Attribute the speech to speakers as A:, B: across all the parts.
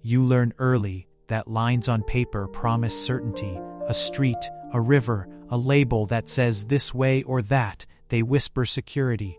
A: You learn early that lines on paper promise certainty. A street, a river, a label that says this way or that, they whisper security.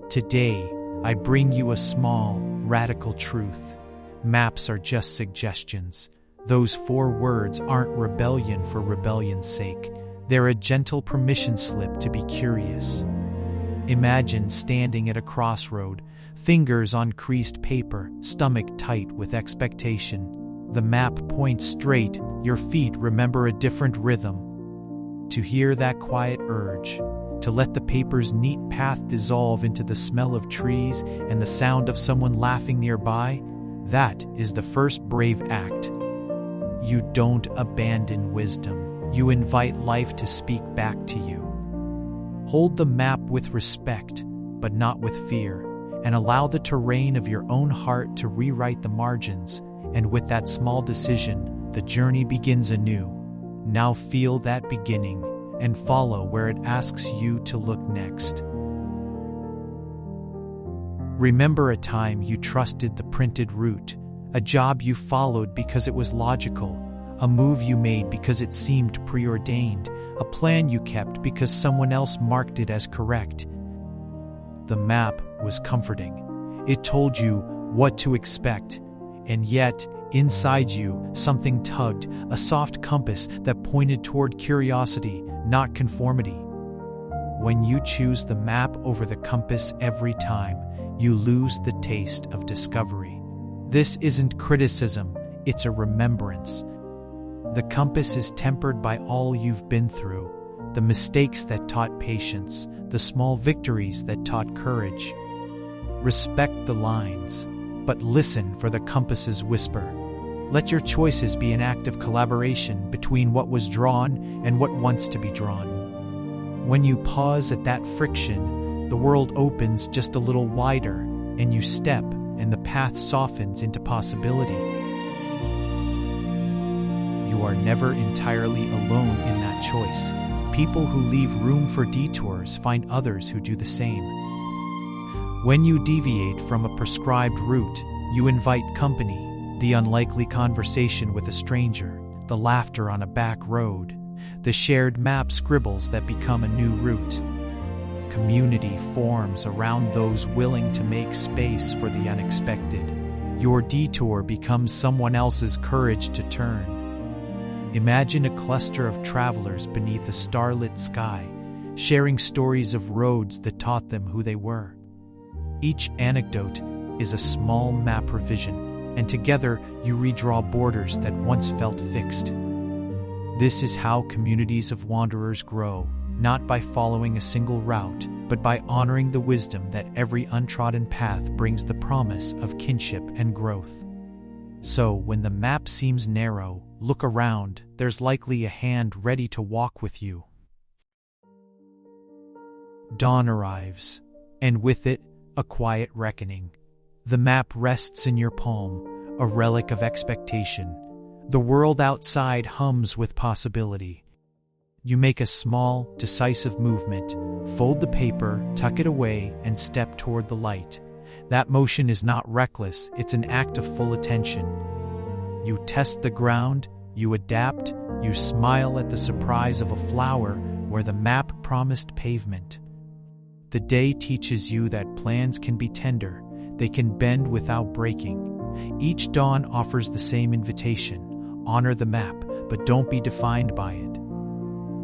A: Today, I bring you a small, radical truth. Maps are just suggestions. Those 4 words aren't rebellion for rebellion's sake. They're a gentle permission slip to be curious. Imagine standing at a crossroad, fingers on creased paper, stomach tight with expectation. The map points straight, your feet remember a different rhythm. To hear that quiet urge, to let the paper's neat path dissolve into the smell of trees and the sound of someone laughing nearby, that is the first brave act. You don't abandon wisdom. You invite life to speak back to you. Hold the map with respect, but not with fear, and allow the terrain of your own heart to rewrite the margins. And with that small decision, the journey begins anew. Now feel that beginning and follow where it asks you to look next. Remember a time you trusted the printed route, a job you followed because it was logical, a move you made because it seemed preordained, a plan you kept because someone else marked it as correct. The map was comforting. It told you what to expect. And yet, inside you, something tugged, a soft compass that pointed toward curiosity, not conformity. When you choose the map over the compass every time, you lose the taste of discovery. This isn't criticism, it's a remembrance. The compass is tempered by all you've been through, the mistakes that taught patience, the small victories that taught courage. Respect the lines, but listen for the compass's whisper. Let your choices be an act of collaboration between what was drawn and what wants to be drawn. When you pause at that friction, the world opens just a little wider, and you step, and the path softens into possibility. You are never entirely alone in that choice. People who leave room for detours find others who do the same. When you deviate from a prescribed route, you invite company, the unlikely conversation with a stranger, the laughter on a back road, the shared map scribbles that become a new route. Community forms around those willing to make space for the unexpected. Your detour becomes someone else's courage to turn. Imagine a cluster of travelers beneath a starlit sky, sharing stories of roads that taught them who they were. Each anecdote is a small map revision, and together you redraw borders that once felt fixed. This is how communities of wanderers grow, not by following a single route, but by honoring the wisdom that every untrodden path brings the promise of kinship and growth. So, when the map seems narrow, look around, there's likely a hand ready to walk with you. Dawn arrives, and with it, a quiet reckoning. The map rests in your palm, a relic of expectation. The world outside hums with possibility. You make a small, decisive movement, fold the paper, tuck it away, and step toward the light. That motion is not reckless, it's an act of full attention. You test the ground, you adapt, you smile at the surprise of a flower where the map promised pavement. The day teaches you that plans can be tender, they can bend without breaking. Each dawn offers the same invitation: honor the map, but don't be defined by it.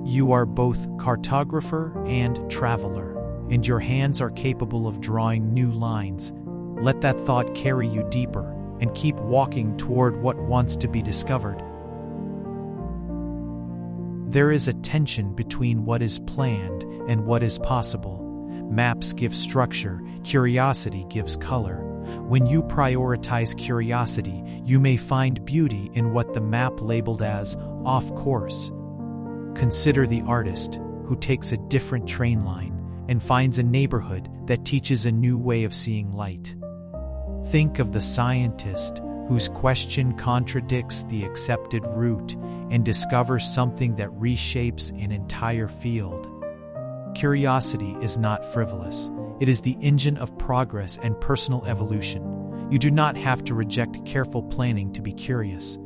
A: You are both cartographer and traveler, and your hands are capable of drawing new lines. Let that thought carry you deeper, and keep walking toward what wants to be discovered. There is a tension between what is planned and what is possible. Maps give structure, curiosity gives color. When you prioritize curiosity, you may find beauty in what the map labeled as off course. Consider the artist who takes a different train line and finds a neighborhood that teaches a new way of seeing light. Think of the scientist whose question contradicts the accepted route and discovers something that reshapes an entire field. Curiosity is not frivolous. It is the engine of progress and personal evolution. You do not have to reject careful planning to be curious.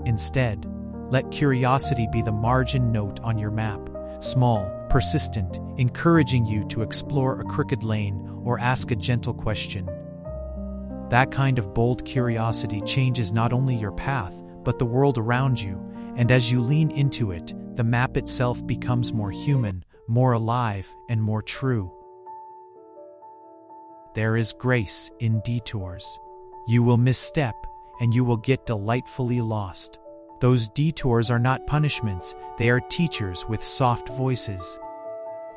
A: Instead, let curiosity be the margin note on your map, small, persistent, encouraging you to explore a crooked lane or ask a gentle question. That kind of bold curiosity changes not only your path, but the world around you, and as you lean into it, the map itself becomes more human, more alive, and more true. There is grace in detours. You will misstep, and you will get delightfully lost. Those detours are not punishments, they are teachers with soft voices.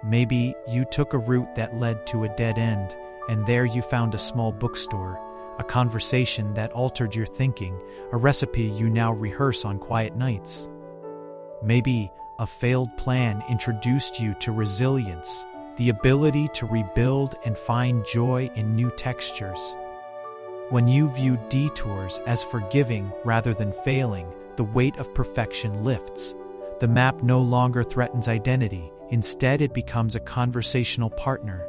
A: Maybe you took a route that led to a dead end, and there you found a small bookstore, a conversation that altered your thinking, a recipe you now rehearse on quiet nights. Maybe a failed plan introduced you to resilience, the ability to rebuild and find joy in new textures. When you view detours as forgiving rather than failing, the weight of perfection lifts. The map no longer threatens identity, instead it becomes a conversational partner.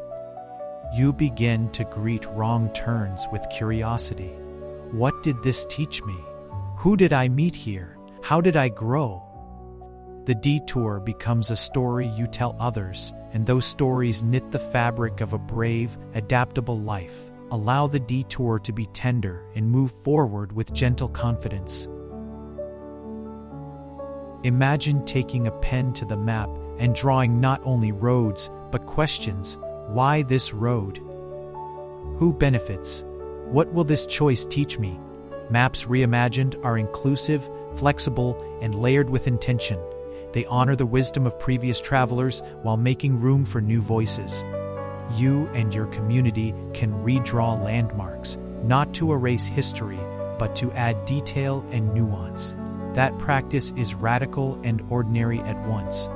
A: You begin to greet wrong turns with curiosity. What did this teach me? Who did I meet here? How did I grow? The detour becomes a story you tell others, and those stories knit the fabric of a brave, adaptable life. Allow the detour to be tender and move forward with gentle confidence. Imagine taking a pen to the map and drawing not only roads, but questions. Why this road? Who benefits? What will this choice teach me? Maps reimagined are inclusive, flexible, and layered with intention. They honor the wisdom of previous travelers while making room for new voices. You and your community can redraw landmarks, not to erase history, but to add detail and nuance. That practice is radical and ordinary at once.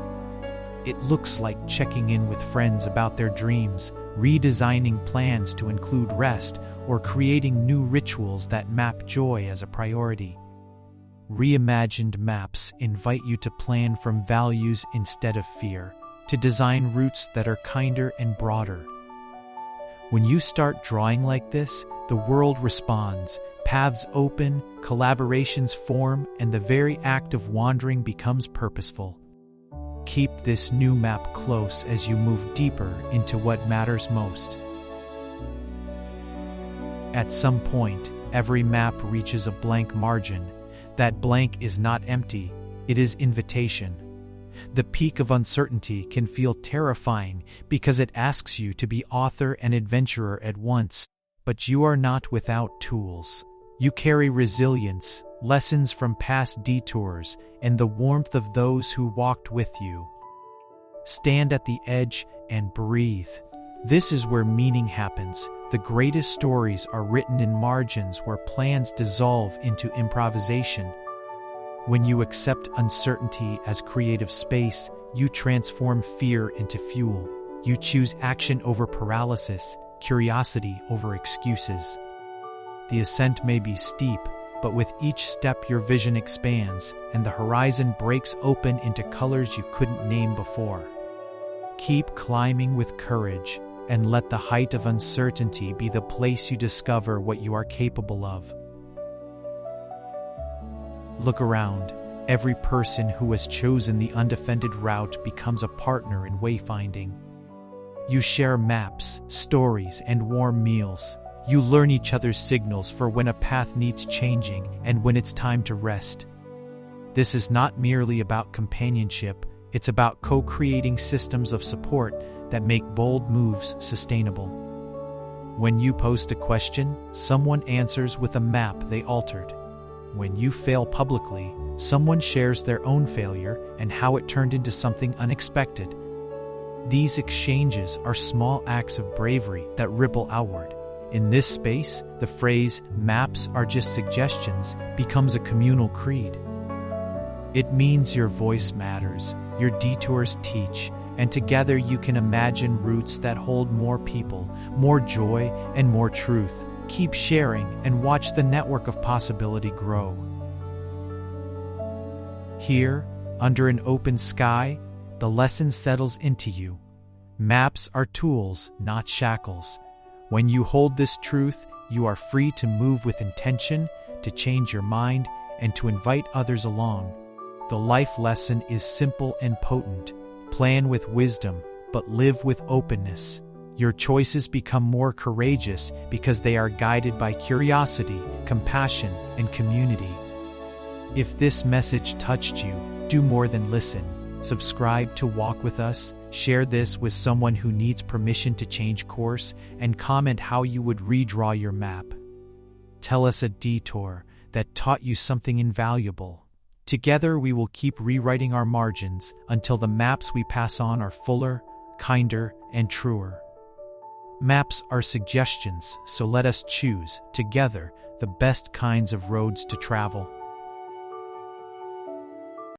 A: It looks like checking in with friends about their dreams, redesigning plans to include rest, or creating new rituals that map joy as a priority. Reimagined maps invite you to plan from values instead of fear, to design routes that are kinder and broader. When you start drawing like this, the world responds, paths open, collaborations form, and the very act of wandering becomes purposeful. Keep this new map close as you move deeper into what matters most. At some point, every map reaches a blank margin. That blank is not empty, it is invitation. The peak of uncertainty can feel terrifying because it asks you to be author and adventurer at once, but you are not without tools. You carry resilience, lessons from past detours, and the warmth of those who walked with you. Stand at the edge and breathe. This is where meaning happens. The greatest stories are written in margins where plans dissolve into improvisation. When you accept uncertainty as creative space, you transform fear into fuel. You choose action over paralysis, curiosity over excuses. The ascent may be steep, but with each step your vision expands, and the horizon breaks open into colors you couldn't name before. Keep climbing with courage, and let the height of uncertainty be the place you discover what you are capable of. Look around. Every person who has chosen the undefended route becomes a partner in wayfinding. You share maps, stories, and warm meals. You learn each other's signals for when a path needs changing and when it's time to rest. This is not merely about companionship, it's about co-creating systems of support that make bold moves sustainable. When you post a question, someone answers with a map they altered. When you fail publicly, someone shares their own failure and how it turned into something unexpected. These exchanges are small acts of bravery that ripple outward. In this space, the phrase, "maps are just suggestions," becomes a communal creed. It means your voice matters, your detours teach, and together you can imagine routes that hold more people, more joy, and more truth. Keep sharing and watch the network of possibility grow. Here, under an open sky, the lesson settles into you. Maps are tools, not shackles. When you hold this truth, You are free to move with intention, to change your mind, and to invite others along. The life lesson is simple and potent. Plan with wisdom, but live with openness. Your choices become more courageous because they are guided by curiosity, compassion, and community. If this message touched you, do more than listen. Subscribe to Walk With Us, share this with someone who needs permission to change course, and comment how you would redraw your map. Tell us a detour that taught you something invaluable. Together we will keep rewriting our margins until the maps we pass on are fuller, kinder, and truer. Maps are suggestions, so let us choose, together, the best kinds of roads to travel.